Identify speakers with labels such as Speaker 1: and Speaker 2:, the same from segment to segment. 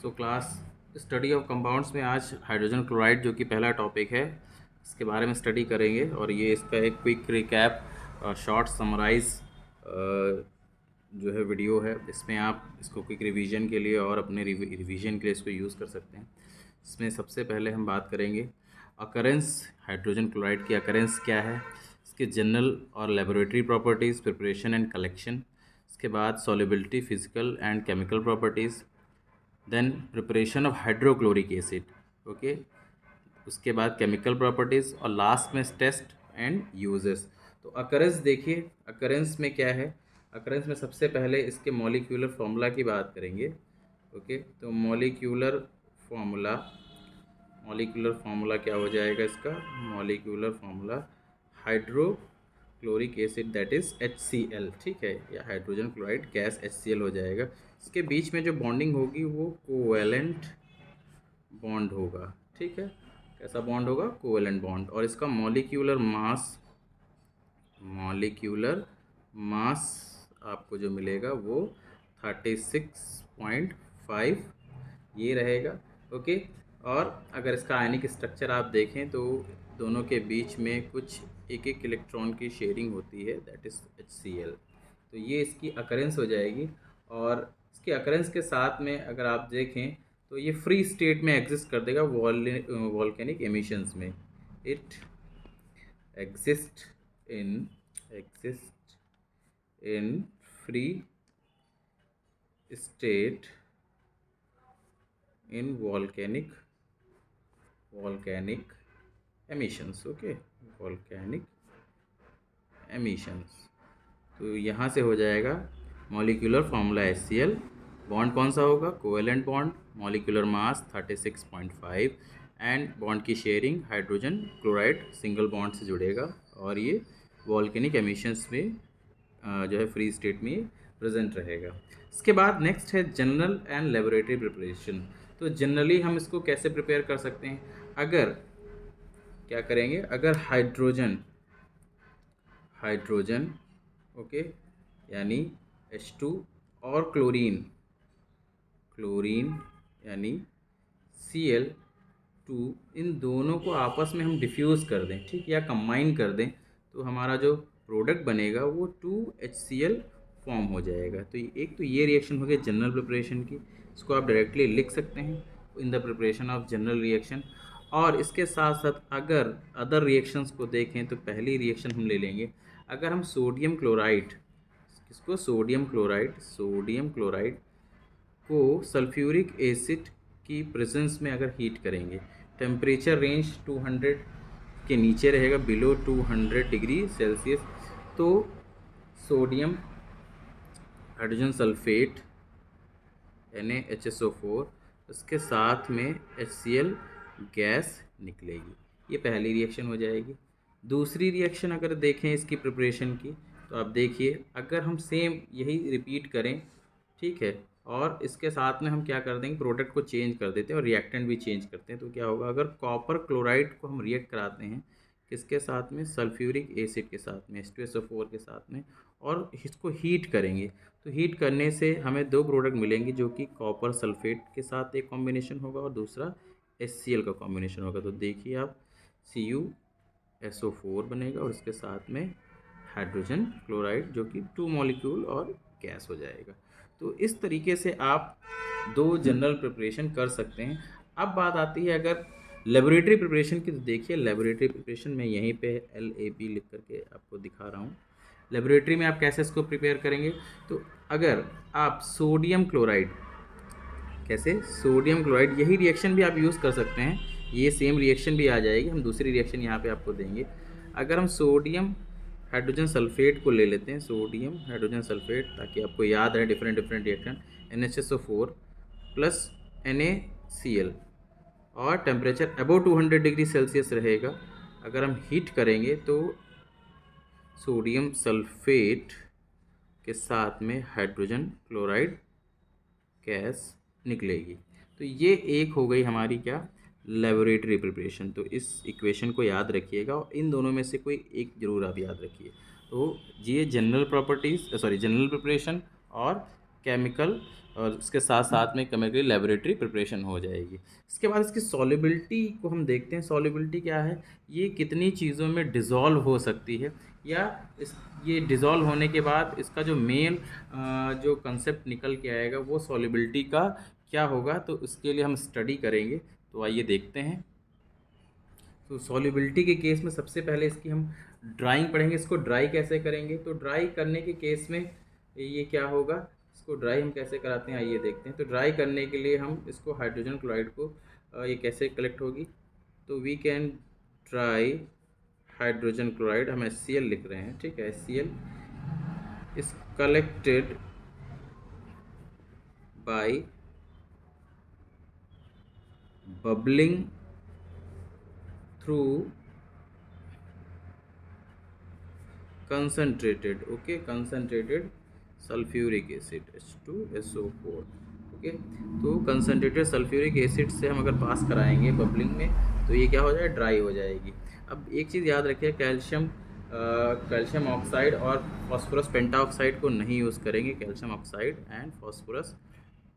Speaker 1: So class study of compounds में आज hydrogen chloride जो कि पहला टॉपिक है, इसके बारे में स्टडी करेंगे। और ये इसका एक क्विक रिकैप शॉर्ट समराइज जो है वीडियो है। इसमें आप इसको क्विक रिवीजन के लिए और अपने रिवीजन के लिए इसको यूज़ कर सकते हैं। इसमें सबसे पहले हम बात करेंगे अकरेंस, हाइड्रोजन क्लोराइड की अकरेंस क्या है, इसके जनरल और laboratory properties, preparation and collection, इसके बाद solubility, physical and chemical properties, then preparation of hydrochloric acid, okay, उसके बाद केमिकल प्रॉपर्टीज़ और लास्ट में टेस्ट एंड यूजेस। तो अकरेंस देखिए, अकरेंस में क्या है। अकरेंस में सबसे पहले इसके मॉलिक्यूलर फार्मूला की बात करेंगे, ओके। तो मॉलिक्यूलर फार्मूला क्या हो जाएगा इसका? Molecular formula hydrochloric acid that is HCl, ठीक है, या हाइड्रोजन क्लोराइड गैस HCl हो जाएगा। इसके बीच में जो बॉन्डिंग होगी वो कोवैलेंट बॉन्ड होगा, ठीक है। कैसा बॉन्ड होगा? Covalent bond. और इसका मॉलिक्यूलर मास आपको जो मिलेगा वो 36.5 ये रहेगा, ओके। और अगर इसका आयनिक स्ट्रक्चर आप देखें तो दोनों के बीच में कुछ एक एक इलेक्ट्रॉन की शेयरिंग होती है, दैट इज़ HCl। तो ये इसकी अकरेंस हो जाएगी। और इसके अकरेंस के साथ में अगर आप देखें तो ये फ्री स्टेट में एग्जिस्ट कर देगा वॉल्केनिक एमिशंस में। It exist in free state in volcanic emissions, okay, volcanic emissions. तो यहाँ से हो जाएगा मॉलिक्यूलर फार्मूला HCl। बॉन्ड कौन सा होगा? Covalent bond, molecular mass 36.5 and bond की sharing hydrogen chloride single bond से जुड़ेगा। और ये वॉल्केनिक एमिशंस में जो है फ्री स्टेट में प्रेजेंट रहेगा। इसके बाद नेक्स्ट है जनरल एंड लेबोरेटरी प्रिपरेशन। तो जनरली हम इसको कैसे प्रिपेयर कर सकते हैं? अगर क्या करेंगे, अगर हाइड्रोजन ओके, यानी H2 और क्लोरीन यानी Cl2, इन दोनों को आपस में हम डिफ्यूज़ कर दें, ठीक, या कंबाइन कर दें, तो हमारा जो प्रोडक्ट बनेगा वो 2HCl फॉर्म हो जाएगा। तो एक तो ये रिएक्शन हो गई जनरल प्रिपरेशन की, इसको आप डायरेक्टली लिख सकते हैं in the preparation of general reaction. और इसके साथ साथ अगर अदर रिएक्शंस को देखें तो पहली रिएक्शन हम ले लेंगे, अगर हम सोडियम क्लोराइड को सल्फ्यूरिक एसिड की प्रेजेंस में अगर हीट करेंगे, टेम्परेचर रेंज 200 के नीचे रहेगा, बिलो 200 डिग्री सेल्सियस, तो सोडियम हाइड्रोजन सल्फेट NaHSO4 उसके साथ में HCl गैस निकलेगी। ये पहली रिएक्शन हो जाएगी। दूसरी रिएक्शन अगर देखें इसकी प्रिपरेशन की, तो आप देखिए, अगर हम सेम यही रिपीट करें, ठीक है, और इसके साथ में हम क्या कर देंगे, प्रोडक्ट को चेंज कर देते हैं और रिएक्टेंट भी चेंज करते हैं, तो क्या होगा, अगर कॉपर क्लोराइड को हम रिएक्ट कराते हैं किसके साथ में? सल्फ्यूरिक एसिड के साथ में, H2SO4 के साथ में, और इसको हीट करेंगे, तो हीट करने से हमें दो प्रोडक्ट मिलेंगे, जो कि कॉपर सल्फेट के साथ एक कॉम्बिनेशन होगा और दूसरा HCl का कॉम्बिनेशन होगा। तो देखिए आप, CuSO4 बनेगा और इसके साथ में हाइड्रोजन क्लोराइड जो कि 2 मॉलिक्यूल और गैस हो जाएगा। तो इस तरीके से आप दो जनरल प्रिपरेशन कर सकते हैं। अब बात आती है अगर लेबोरेटरी प्रिपरेशन की, तो देखिए लेबोरेटरी प्रिपरेशन में यहीं पे LAB लिख करके आपको दिखा रहा हूँ। लेबोरेटरी में आप कैसे इसको प्रिपेयर करेंगे? तो अगर आप सोडियम क्लोराइड यही रिएक्शन भी आप यूज़ कर सकते हैं, ये सेम रिएक्शन भी आ जाएगी, हम दूसरी रिएक्शन यहाँ पे आपको देंगे। अगर हम सोडियम हाइड्रोजन सल्फेट को ले लेते हैं, सोडियम हाइड्रोजन सल्फेट, ताकि आपको याद रहे different reaction, NHSO4 plus NaCl, और टेम्परेचर अबव 200 डिग्री सेल्सियस रहेगा। अगर हम हीट करेंगे तो सोडियम सल्फेट के साथ में हाइड्रोजन क्लोराइड गैस निकलेगी। तो ये एक हो गई हमारी क्या, लेबोरेटरी प्रिपरेशन। तो इस इक्वेशन को याद रखिएगा और इन दोनों में से कोई एक ज़रूर आप याद रखिए। तो ये जनरल प्रिपरेशन और केमिकल और उसके साथ साथ में केमिकल लेबोरेटरी प्रिपरेशन हो जाएगी। इसके बाद इसकी सॉल्युबिलिटी को हम देखते हैं। सॉल्युबिलिटी क्या है, ये कितनी चीज़ों में डिज़ोल्व हो सकती है, या इस ये डिज़ोल्व होने के बाद इसका जो मेन जो कंसेप्ट निकल के आएगा वो सॉल्युबिलिटी का क्या होगा, तो इसके लिए हम स्टडी करेंगे। तो आइए देखते हैं। तो सॉल्युबिलिटी के केस में सबसे पहले इसकी हम ड्राइंग पढ़ेंगे। इसको ड्राई कैसे करेंगे, तो ड्राई करने के केस में ये क्या होगा, इसको ड्राई हम कैसे कराते हैं आइए देखते हैं। तो ड्राई करने के लिए हम इसको हाइड्रोजन क्लोराइड को ये कैसे कलेक्ट होगी, तो we can dry hydrogen chloride, हम HCl लिख रहे हैं, ठीक है। HCl is collected by bubbling through concentrated, okay, concentrated sulphuric acid H2SO4, okay. तो कंसनट्रेटेड सल्फ्यूरिक एसिड से हम अगर पास कराएंगे बबलिंग में तो ये क्या हो जाएगा, ड्राई हो जाएगी। अब एक चीज़ याद रखिए, कैल्शियम ऑक्साइड और फॉस्फोरस पेंटाऑक्साइड को नहीं यूज़ करेंगे। Calcium oxide and phosphorus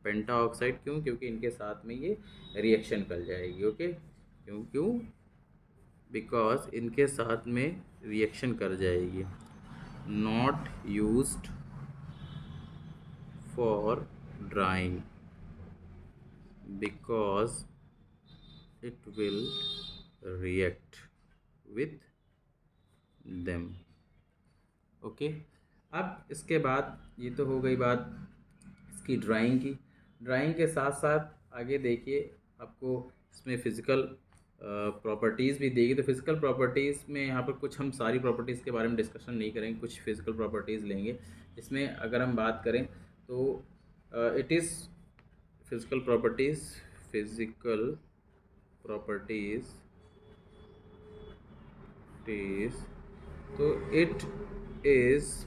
Speaker 1: pentoxide, क्यों, क्योंकि इनके साथ में ये रिएक्शन कर जाएगी, ओके। क्यों क्यों बिकॉज इनके साथ में रिएक्शन कर जाएगी। Not used for drawing because it will react with them, okay. अब इसके बाद ये तो हो गई बात इसकी ड्राइंग की। ड्राइंग के साथ साथ आगे देखिए, आपको इसमें फ़िज़िकल प्रॉपर्टीज़ भी देगी। तो फिज़िकल प्रॉपर्टीज़ में यहाँ पर कुछ हम सारी प्रॉपर्टीज़ के बारे में डिस्कशन नहीं करेंगे, कुछ फिज़िकल प्रॉपर्टीज़ लेंगे। इसमें अगर हम बात करें तो इट इज़ फिज़िकल प्रॉपर्टीज़ तो इट इज़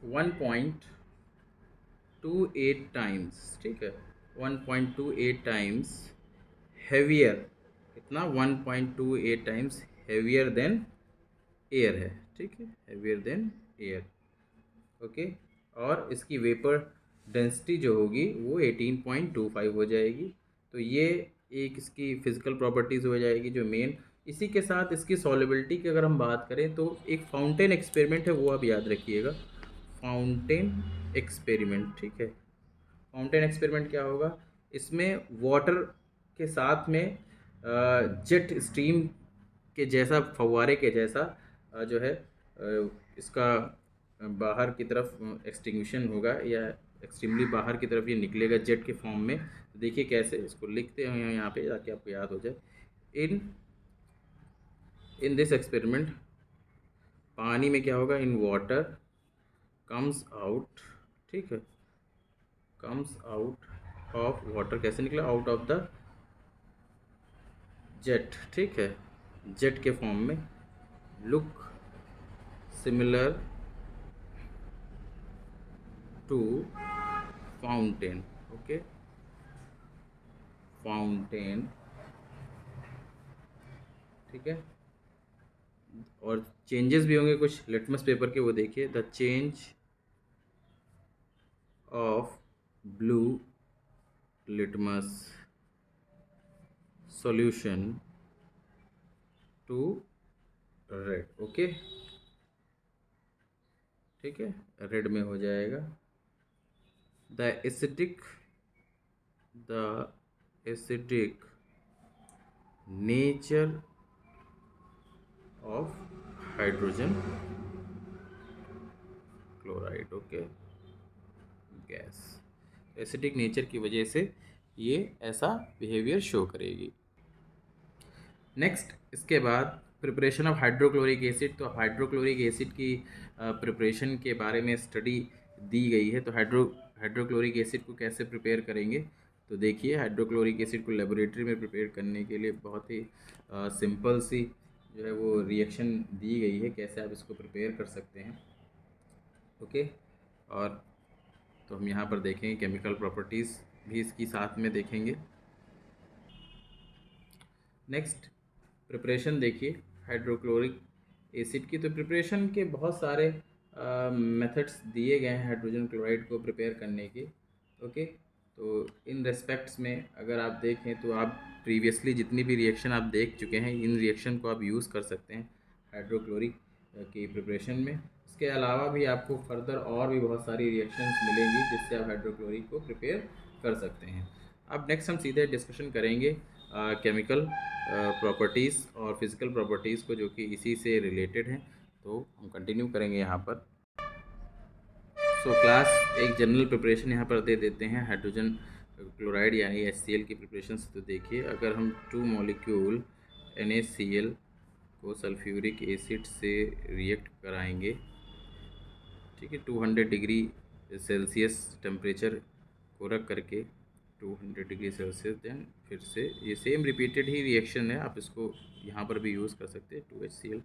Speaker 1: 1.28 टाइम्स, ठीक है, 1.28 टाइम्स हैवियर, कितना, 1.28 टाइम्स हैवियर देन एयर है, ठीक है, हैवियर देन एयर, ओके। और इसकी वेपर डेंसिटी जो होगी वो 18.25 हो जाएगी। तो ये एक इसकी फ़िज़िकल प्रॉपर्टीज़ हो जाएगी जो मेन। इसी के साथ इसकी सॉल्युबिलिटी की अगर हम बात करें तो एक फाउंटेन एक्सपेरिमेंट है, वो आप याद रखिएगा, फाउंटेन एक्सपेरिमेंट, ठीक है। फाउंटेन एक्सपेरिमेंट क्या होगा, इसमें वाटर के साथ में जेट स्ट्रीम के जैसा, फव्वारे के जैसा जो है इसका बाहर की तरफ एक्सटिंग्विशन होगा, या एक्सट्रीमली बाहर की तरफ ये निकलेगा जेट के फॉर्म में। तो देखिए कैसे, इसको लिखते हैं यहाँ पे ताकि आपको याद हो जाए। इन दिस एक्सपेरिमेंट, पानी में क्या होगा, इन वाटर कम्स आउट, ठीक है, कम्स आउट ऑफ वाटर, कैसे निकला, आउट ऑफ द जेट, ठीक है, जेट के फॉर्म में, look similar to fountain, okay, fountain, ठीक है। और चेंजेस भी होंगे कुछ लिटमस पेपर के, वो देखिए, the change of blue litmus solution to red, okay, ठीक है, रेड में हो जाएगा। The acidic nature of hydrogen chloride, okay, gas, acidic nature की वजह से ये ऐसा बिहेवियर शो करेगी। नेक्स्ट, इसके बाद प्रिपरेशन ऑफ हाइड्रोक्लोरिक एसिड। तो हाइड्रोक्लोरिक एसिड की प्रिपरेशन के बारे में स्टडी दी गई है। तो हाइड्रोक्लोरिक एसिड को कैसे प्रिपेयर करेंगे, तो देखिए, हाइड्रोक्लोरिक एसिड को लेबोरेटरी में प्रिपेयर करने के लिए बहुत ही सिंपल सी जो है वो रिएक्शन दी गई है, कैसे आप इसको प्रिपेयर कर सकते हैं, ओके। और तो हम यहाँ पर देखेंगे केमिकल प्रॉपर्टीज़ भी इसकी साथ में देखेंगे। नेक्स्ट, प्रिपरेशन देखिए हाइड्रोक्लोरिक एसिड की। तो प्रिपरेशन के बहुत सारे मेथड्स दिए गए हैं हाइड्रोजन क्लोराइड को प्रिपेयर करने के। ओके। तो इन रेस्पेक्ट्स में अगर आप देखें तो आप प्रीवियसली जितनी भी रिएक्शन आप देख चुके हैं, इन रिएक्शन को आप यूज़ कर सकते हैं हाइड्रोक्लोरिक की प्रिपरेशन में। इसके अलावा भी आपको फर्दर और भी बहुत सारी रिएक्शंस मिलेंगी जिससे आप हाइड्रोक्लोरिक को प्रिपेयर कर सकते हैं। अब नेक्स्ट हम सीधे डिस्कशन करेंगे केमिकल प्रॉपर्टीज़ और फिज़िकल प्रॉपर्टीज़ को, जो कि इसी से रिलेटेड हैं। तो हम कंटिन्यू करेंगे यहाँ पर। सो क्लास एक जनरल प्रिपरेशन यहाँ पर दे देते हैं हाइड्रोजन क्लोराइड यानी HCl की प्रिपरेशन से। तो देखिए, अगर हम 2 मॉलिक्यूल NaCl को सल्फ्यूरिक एसिड से रिएक्ट कराएंगे, ठीक है, 200 डिग्री सेल्सियस टेम्परेचर को रख करके, 200 डिग्री सेल्सियस, देन फिर से ये सेम रिपीटेड ही रिएक्शन है, आप इसको यहाँ पर भी यूज़ कर सकते हैं। 2HCl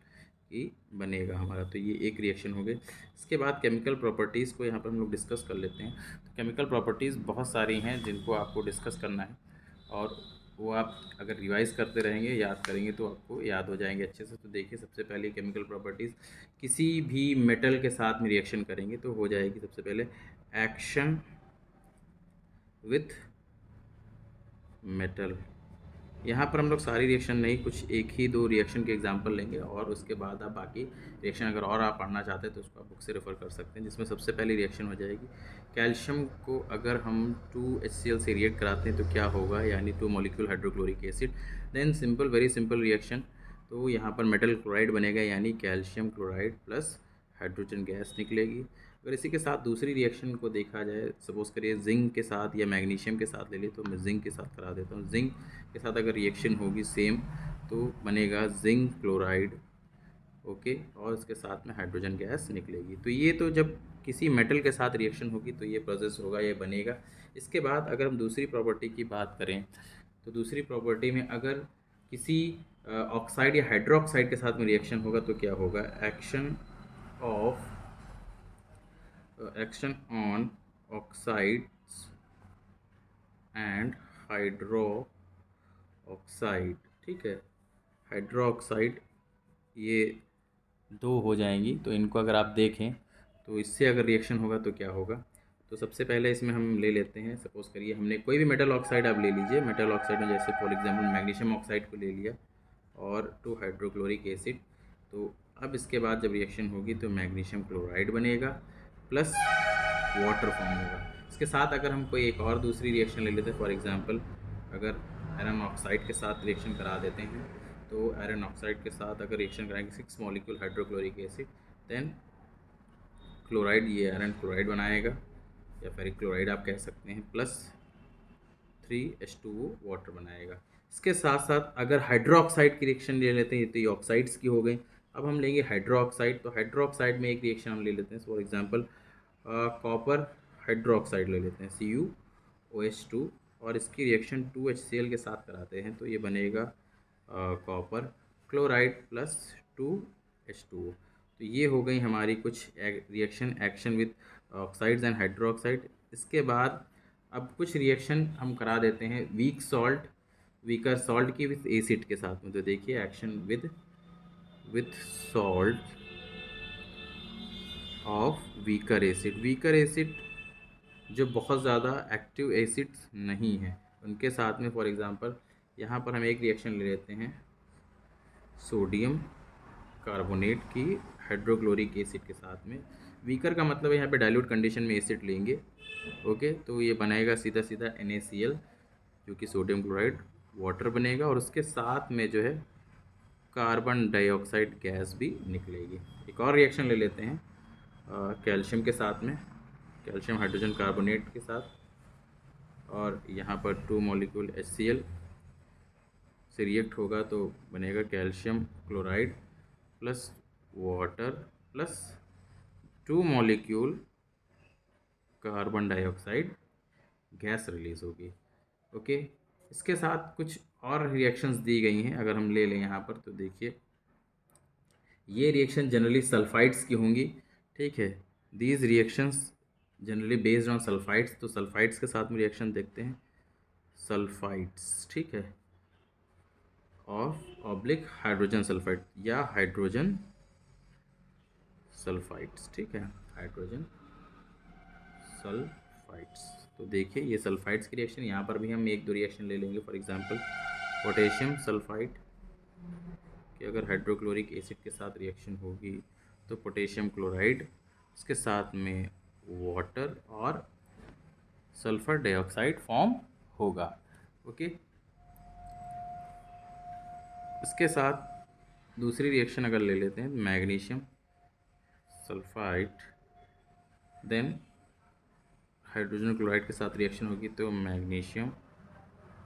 Speaker 1: की बनेगा हमारा। तो ये एक रिएक्शन हो गई। इसके बाद केमिकल प्रॉपर्टीज़ को यहाँ पर हम लोग डिस्कस कर लेते हैं। तो केमिकल प्रॉपर्टीज़ बहुत सारी हैं जिनको आपको डिस्कस करना है, और वो आप अगर रिवाइज़ करते रहेंगे, याद करेंगे, तो आपको याद हो जाएंगे अच्छे से। तो देखिए, सबसे पहले केमिकल प्रॉपर्टीज़, किसी भी मेटल के साथ में रिएक्शन करेंगे तो हो जाएगी सबसे पहले एक्शन विथ मेटल। यहाँ पर हम लोग सारी रिएक्शन नहीं, कुछ एक ही दो रिएक्शन के एग्जांपल लेंगे, और उसके बाद आप बाकी रिएक्शन अगर और आप पढ़ना चाहते हैं तो उसको आप बुक से रेफ़र कर सकते हैं। जिसमें सबसे पहली रिएक्शन हो जाएगी कैल्शियम को अगर हम 2HCl से रिएक्ट कराते हैं तो क्या होगा, यानी 2 molecule hydrochloric acid. Then simple, very simple reaction, तो यहाँ पर मेटल क्लोराइड बनेगा, यानी calcium chloride plus hydrogen gas निकलेगी। अगर इसी के साथ दूसरी रिएक्शन को देखा जाए, सपोज़ करिए जिंक के साथ या मैग्नीशियम के साथ ले ली, तो मैं जिंक के साथ करा देता हूँ। जिंक के साथ अगर रिएक्शन होगी सेम, तो बनेगा जिंक क्लोराइड, ओके, और इसके साथ में हाइड्रोजन गैस निकलेगी। तो ये तो जब किसी मेटल के साथ रिएक्शन होगी तो ये प्रोसेस होगा, ये बनेगा। इसके बाद अगर हम दूसरी प्रॉपर्टी की बात करें, तो दूसरी प्रॉपर्टी में अगर किसी ऑक्साइड या हाइड्रोक्साइड के साथ में रिएक्शन होगा तो क्या होगा, action on oxides and hydro oxide, ठीक है, हाइड्रो ऑक्साइड, ये दो हो जाएंगी। तो इनको अगर आप देखें तो इससे अगर रिएक्शन होगा तो क्या होगा। तो सबसे पहले इसमें हम ले लेते हैं, सपोज़ करिए हमने कोई भी मेटल ऑक्साइड आप ले लीजिए। मेटल ऑक्साइड में जैसे फॉर एग्जांपल मैग्नीशियम ऑक्साइड को ले लिया और 2 हाइड्रोक्लोरिक एसिड। तो अब इसके बाद जब रिएक्शन होगी तो मैग्नीशियम क्लोराइड बनेगा प्लस वाटर फॉर्म होगा। इसके साथ अगर हम कोई एक और दूसरी रिएक्शन ले लेते हैं, फॉर एग्जांपल अगर आयरन ऑक्साइड के साथ रिएक्शन करा देते हैं, तो आयरन ऑक्साइड के साथ अगर रिएक्शन कराएंगे 6 molecule hydrochloric acid, then chloride, ये आयरन क्लोराइड बनाएगा या फेरिक क्लोराइड आप कह सकते हैं, प्लस 3H2O वाटर बनाएगा। इसके साथ साथ अगर हाइड्रोक्साइड की रिएक्शन ले लेते हैं, तो ये ऑक्साइड्स की हो गई। अब हम लेंगे हाइड्रोक्साइड, तो हाइड्रोक्साइड में एक रिएक्शन हम ले लेते हैं, फॉर एग्जांपल कॉपर हाइड्रोक्साइड ले लेते हैं, CuOH2, और इसकी रिएक्शन 2HCl के साथ कराते हैं, तो ये बनेगा कॉपर क्लोराइड प्लस 2H2O। तो ये हो गई हमारी कुछ reaction, action with oxides and hydroxide. इसके बाद अब कुछ रिएक्शन हम करा देते हैं वीकर सॉल्ट की विथ एसिड के साथ में। तो देखिए, action with salt of weaker acid जो बहुत ज़्यादा एक्टिव एसिड्स नहीं है उनके साथ में। फॉर एग्जांपल यहाँ पर हम एक रिएक्शन ले लेते हैं सोडियम कार्बोनेट की हाइड्रोक्लोरिक एसिड के साथ में। वीकर का मतलब है यहाँ पे डाइल्यूट कंडीशन में एसिड लेंगे, ओके। तो ये बनाएगा सीधा सीधा NaCl, जो कि सोडियम क्लोराइड, वाटर बनेगा, और उसके साथ में जो है कार्बन डाइऑक्साइड गैस भी निकलेगी। एक और रिएक्शन ले लेते हैं कैल्शियम के साथ में, कैल्शियम हाइड्रोजन कार्बोनेट के साथ, और यहाँ पर 2 मॉलिक्यूल HCl से रिएक्ट होगा तो बनेगा calcium chloride plus water plus 2 molecule carbon dioxide gas release होगी, ओके। इसके साथ कुछ और रिएक्शंस दी गई हैं, अगर हम ले लें यहाँ पर, तो देखिए ये रिएक्शन जनरली सल्फाइड्स की होंगी, ठीक है। These reactions generally based on sulphides. तो सल्फाइड्स के साथ में रिएक्शन देखते हैं, सल्फाइड्स, ठीक है, ऑफ ऑब्लिक हाइड्रोजन सल्फाइड या हाइड्रोजन सल्फाइड्स, ठीक है, हाइड्रोजन सल्फाइड्स। तो देखिए ये सल्फाइड्स की रिएक्शन, यहाँ पर भी हम एक दो रिएक्शन ले लेंगे। फॉर एग्जांपल पोटेशियम सल्फाइड कि अगर हाइड्रोक्लोरिक एसिड के साथ रिएक्शन होगी तो पोटेशियम क्लोराइड, इसके साथ में वाटर और सल्फर डाइऑक्साइड फॉर्म होगा। ओके, इसके साथ दूसरी रिएक्शन अगर ले लेते हैं, magnesium sulphide, then hydrogen chloride के साथ रिएक्शन होगी तो मैग्नीशियम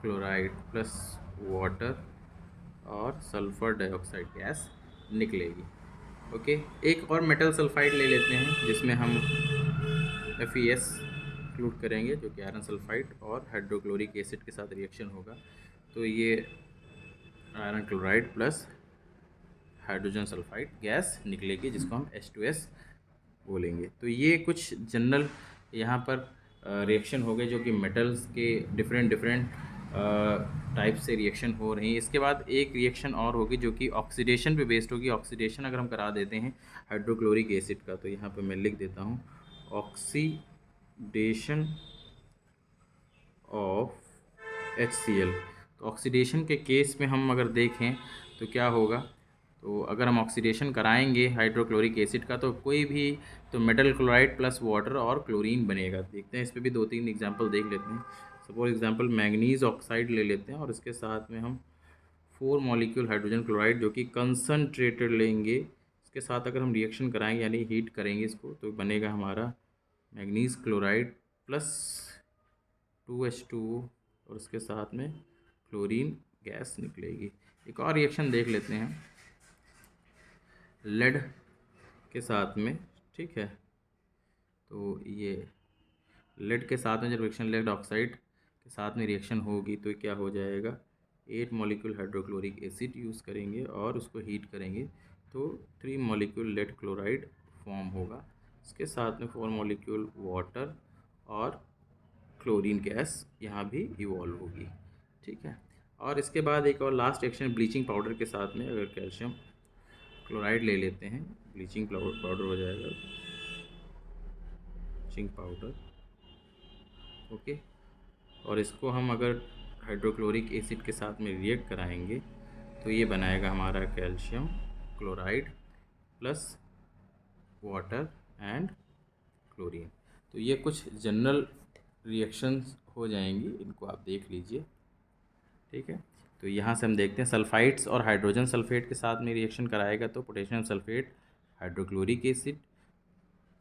Speaker 1: क्लोराइड प्लस वाटर और सल्फर डाइऑक्साइड गैस निकलेगी। ओके, एक और मेटल सल्फाइड ले लेते हैं जिसमें हम FeS इंक्लूड करेंगे जो कि आयरन सल्फाइड और हाइड्रोक्लोरिक एसिड के साथ रिएक्शन होगा तो ये iron chloride plus hydrogen sulphide gas निकलेगी जिसको हम H2S बोलेंगे। तो ये कुछ जनरल यहाँ पर रिएक्शन हो गए जो कि मेटल्स के डिफरेंट टाइप से रिएक्शन हो रही हैं। इसके बाद एक रिएक्शन और होगी जो कि ऑक्सीडेशन पे बेस्ड होगी। ऑक्सीडेशन अगर हम करा देते हैं हाइड्रोक्लोरिक एसिड का, तो यहाँ पे मैं लिख देता हूँ ऑक्सीडेशन ऑफ HCl। तो ऑक्सीडेशन के केस में हम अगर देखें तो क्या होगा, तो अगर हम ऑक्सीडेशन कराएंगे हाइड्रोक्लोरिक एसिड का तो कोई भी तो मेटल क्लोराइड प्लस वाटर और क्लोरीन बनेगा। देखते हैं इस पे भी दो तीन एग्जांपल देख लेते हैं। सपोज एग्जांपल मैंगनीज ऑक्साइड ले लेते हैं और इसके साथ में हम 4 मॉलिक्यूल हाइड्रोजन क्लोराइड जो कि कंसनट्रेटेड लेंगे, इसके साथ अगर हम रिएक्शन कराएंगे यानी हीट करेंगे इसको तो बनेगा हमारा मैंगनीज क्लोराइड प्लस 2H2O और उसके साथ में क्लोरीन गैस निकलेगी। एक और रिएक्शन देख लेते हैं लेड के साथ में, ठीक है। तो ये लेड के साथ में जब रिएक्शन लेड ऑक्साइड के साथ में रिएक्शन होगी तो क्या हो जाएगा, 8 मॉलिक्यूल हाइड्रोक्लोरिक एसिड यूज़ करेंगे और उसको हीट करेंगे तो 3 मॉलिक्यूल लेड क्लोराइड फॉर्म होगा। इसके साथ में 4 मॉलिक्यूल वाटर और क्लोरीन गैस यहाँ भी इवॉल्व होगी, ठीक है। और इसके बाद एक और लास्ट रिएक्शन ब्लीचिंग पाउडर के साथ में अगर कैल्शियम क्लोराइड ले लेते हैं, ब्लीचिंग पाउडर हो जाएगा ब्लीचिंग पाउडर। ओके, और इसको हम अगर हाइड्रोक्लोरिक एसिड के साथ में रिएक्ट कराएंगे तो ये बनाएगा हमारा calcium chloride plus water and chlorine. तो ये कुछ जनरल रिएक्शंस हो जाएंगी, इनको आप देख लीजिए, ठीक है। तो यहाँ से हम देखते हैं सल्फाइड्स और हाइड्रोजन सल्फेट के साथ में रिएक्शन कराएगा तो potassium sulphate hydrochloric acid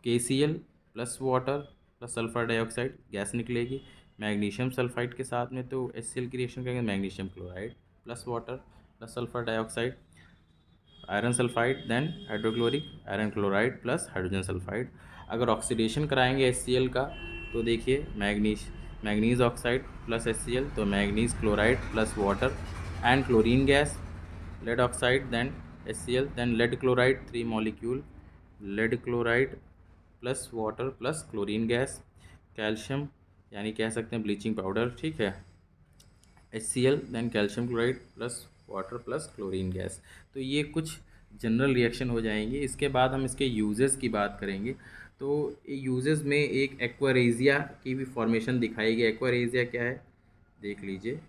Speaker 1: KCl plus water plus sulphur dioxide gas निकलेगी। मैग्नीशियम सल्फाइड के साथ में तो HCl की रिएक्शन करेंगे magnesium chloride plus water plus sulphur dioxide. Iron sulphide then hydrochloric iron chloride plus hydrogen sulphide. अगर oxidation कराएंगे HCl का तो देखिए मैग्नीज ऑक्साइड प्लस HCl तो manganese chloride plus water and chlorine gas. Lead oxide then HCl then lead chloride 3 molecule lead chloride plus water plus chlorine gas. Calcium यानी कह सकते हैं ब्लीचिंग पाउडर, ठीक है, HCl then calcium chloride plus water plus chlorine gas. तो ये कुछ general reaction हो जाएंगे। इसके बाद हम इसके यूजेस की बात करेंगे। तो यूजेस में एक एक्वारेजिया की भी फॉर्मेशन दिखाई गई। एक्वारेजिया क्या है देख लीजिए।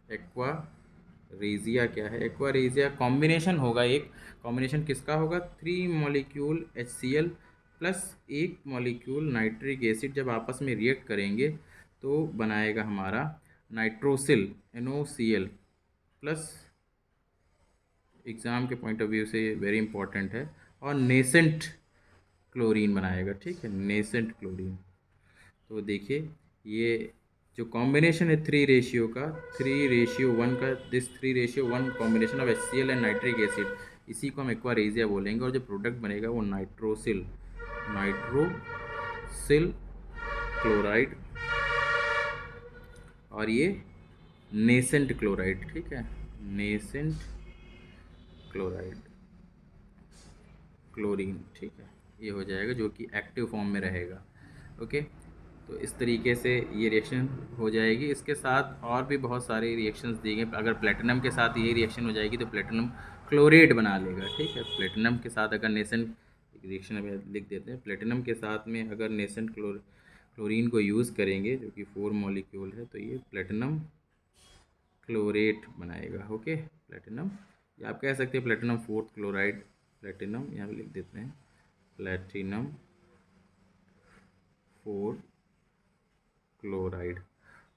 Speaker 1: एक्वारेजिया क्या है, एक्वारेजिया कॉम्बिनेशन होगा, एक कॉम्बिनेशन किसका होगा, 3 molecule HCl plus 1 molecule nitric acid जब आपस में रिएक्ट करेंगे तो बनाएगा हमारा नाइट्रोसिल NOCl प्लस, एग्ज़ाम के पॉइंट ऑफ व्यू से वेरी इंपॉर्टेंट है, और नेसेंट क्लोरीन बनाएगा, ठीक है, नेसेंट क्लोरीन। तो देखिए ये जो कॉम्बिनेशन है 3 रेशियो का, 3:1 का, this 3:1 combination of HCl and nitric acid, इसी को हम एक्वारेजिया बोलेंगे। और जो प्रोडक्ट बनेगा वो नाइट्रोसिल क्लोराइड और ये नेसेंट क्लोराइड, ठीक है, नेसेंट क्लोराइड क्लोरीन, ठीक है, ये हो जाएगा जो कि एक्टिव फॉर्म में रहेगा। ओके, तो इस तरीके से ये रिएक्शन हो जाएगी। इसके साथ और भी बहुत सारे रिएक्शंस दिए गए। अगर प्लेटिनम के साथ ये रिएक्शन हो जाएगी तो प्लेटिनम क्लोरेट बना लेगा, ठीक है। प्लेटिनम के साथ अगर नेसेंट रिएक्शन अभी लिख देते हैं, प्लेटिनम के साथ में अगर नेसेंट क्लोरीन को यूज़ करेंगे जो कि 4 मॉलिक्यूल है, तो ये प्लेटिनम क्लोरेट बनाएगा। ओके, प्लेटिनम, या आप कह सकते हैं प्लेटिनम 4th क्लोराइड, प्लेटिनम यहाँ पे लिख देते हैं, प्लेटिनम 4 क्लोराइड।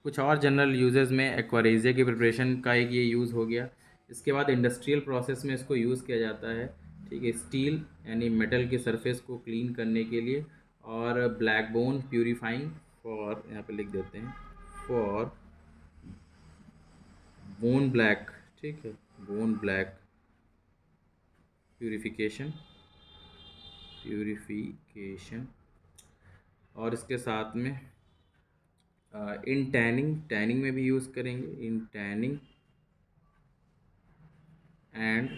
Speaker 1: कुछ और जनरल यूजेस में एक्वारेजिया की प्रिपरेशन का एक ये यूज़ हो गया। इसके बाद इंडस्ट्रियल प्रोसेस में इसको यूज़ किया जाता है, ठीक है, स्टील यानी मेटल के सरफेस को क्लीन करने के लिए, और ब्लैक बोन प्यूरिफाइंग फॉर, यहाँ पे लिख देते हैं, फॉर बोन ब्लैक, ठीक है, बोन ब्लैक प्यूरिफिकेशन, और इसके साथ में इन टैनिंग में भी यूज़ करेंगे, in tanning and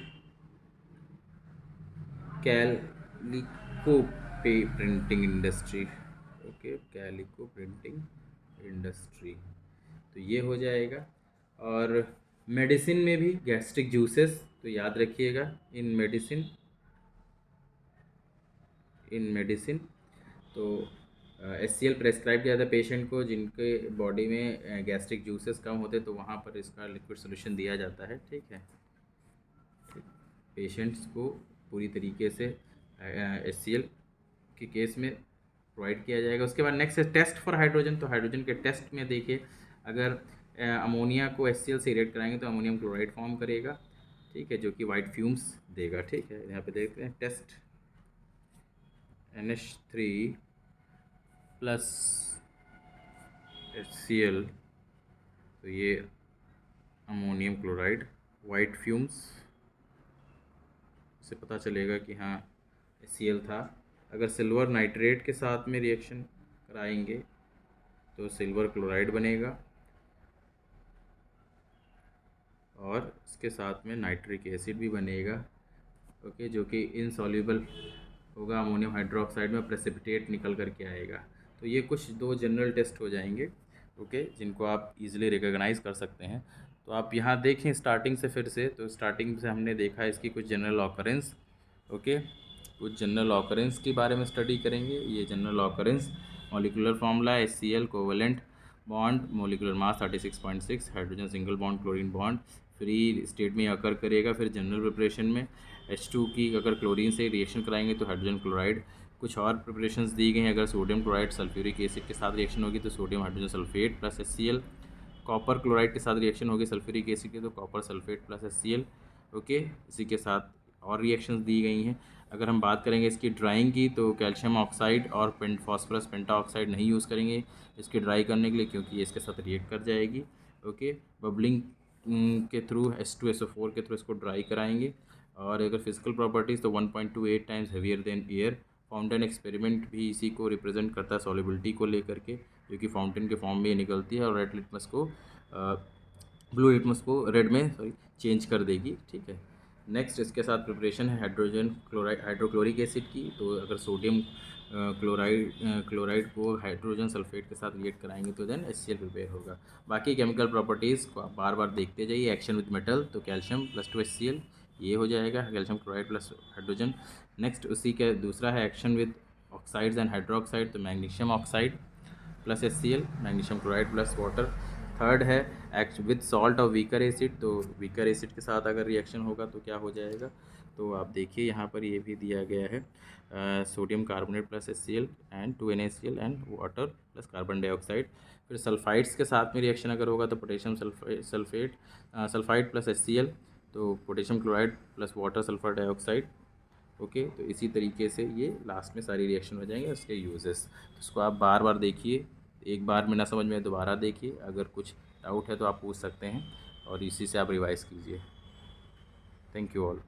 Speaker 1: calico printing industry. Okay, calico printing industry, तो ये हो जाएगा। और मेडिसिन में भी गैस्ट्रिक जूसेस, तो याद रखिएगा, इन मेडिसिन तो HCl प्रेस्क्राइब किया था पेशेंट को जिनके बॉडी में गैस्ट्रिक जूसेस कम होते, तो वहाँ पर इसका लिक्विड सोल्यूशन दिया जाता है, ठीक है, पेशेंट्स को पूरी तरीके से HCl के केस में प्रोवाइड किया जाएगा। उसके बाद नेक्स्ट है टेस्ट फॉर हाइड्रोजन। तो हाइड्रोजन के टेस्ट में देखिए, अगर अमोनिया को HCl से रिएक्ट कराएंगे तो अमोनियम क्लोराइड फॉर्म करेगा, ठीक है, जो कि वाइट फ्यूम्स देगा, ठीक है। यहाँ पे देखते हैं टेस्ट NH3 प्लस HCl, तो ये अमोनियम क्लोराइड वाइट फ्यूम्स से पता चलेगा कि हाँ HCl था। अगर सिल्वर नाइट्रेट के साथ में रिएक्शन कराएंगे तो सिल्वर क्लोराइड बनेगा, और इसके साथ में नाइट्रिक एसिड भी बनेगा, ओके, जो कि इनसॉल्युबल होगा अमोनियम हाइड्रोक्साइड में, प्रेसिपिटेट निकल करके आएगा। तो ये कुछ 2 जनरल टेस्ट हो जाएंगे, ओके, जिनको आप इजीली रिकॉग्नाइज कर सकते हैं। तो आप यहाँ देखें स्टार्टिंग से, फिर से, तो स्टार्टिंग से हमने देखा इसकी कुछ जनरल ऑकरेंस, ओके, कुछ जनरल ऑकरेंस के बारे में स्टडी करेंगे। ये general occurrence, molecular formula HCl covalent bond, molecular mass 36.6, hydrogen single bond, chlorine bond, free state में अकर करेगा। फिर जनरल प्रिपरेशन में H2 की अगर क्लोरीन से रिएक्शन कराएंगे तो हाइड्रोजन क्लोराइड। कुछ और प्रिपरेशंस दी गई हैं, अगर सोडियम क्लोराइड सल्फ्यूरिक एसिड के साथ रिएक्शन होगी तो sodium hydrogen sulphate plus HCl, copper chloride के साथ रिएक्शन होगी सल्फ्यूरिक एसिड की तो copper sulphate plus HCl, okay. इसी के साथ और रिएक्शंस दी गई हैं। अगर हम बात करेंगे इसकी ड्राइंग की, तो कैल्शियम ऑक्साइड और फॉस्फोरस पेंटा ऑक्साइड नहीं यूज़ करेंगे इसकी ड्राई करने के लिए, क्योंकि ये इसके साथ रिएक्ट कर जाएगी, ओके। बबलिंग के थ्रू H2SO4 के थ्रू इसको ड्राई कराएंगे। और अगर फिजिकल प्रॉपर्टीज़, तो 1.28 times heavier than air. Fountain experiment भी इसी को रिप्रेजेंट करता है, सॉलिबिलिटी को लेकर के, जो कि फाउंटेन के फॉर्म में ये निकलती है, और रेड लिटमस को ब्लू लिटमस को रेड में चेंज कर देगी, ठीक है। नेक्स्ट इसके साथ प्रिपरेशन है हाइड्रोजन क्लोराइड, हाइड्रोक्लोरिक एसिड की। तो अगर सोडियम क्लोराइड को हाइड्रोजन सल्फेट के साथ रिएक्ट कराएंगे तो देन HCl प्रिपेयर होगा। बाकी केमिकल प्रॉपर्टीज़ को आप बार बार देखते जाइए। एक्शन विद मेटल, तो कैल्शियम प्लस 2 HCl ये हो जाएगा, calcium chloride plus hydrogen. Next उसी के दूसरा है action with oxides and hydroxide, तो magnesium oxide plus HCl, magnesium chloride plus water. Third है एक्ट विद सॉल्ट और वीकर एसिड, तो वीकर एसिड के साथ अगर रिएक्शन होगा तो क्या हो जाएगा, तो आप देखिए यहाँ पर ये भी दिया गया है, sodium carbonate plus HCl and 2NaCl and water plus carbon dioxide. फिर सल्फाइड्स के साथ में रिएक्शन अगर होगा तो पोटेशियम सल्फाइड प्लस HCl, तो potassium chloride plus water sulphur dioxide, okay. तो इसी तरीके से ये लास्ट में सारी रिएक्शन हो जाएंगे, उसके यूजेस। तो इसको आप बार बार देखिए, एक बार में ना समझ में दोबारा देखिए, अगर कुछ डाउट है तो आप पूछ सकते हैं, और इसी से आप रिवाइज कीजिए। Thank you all.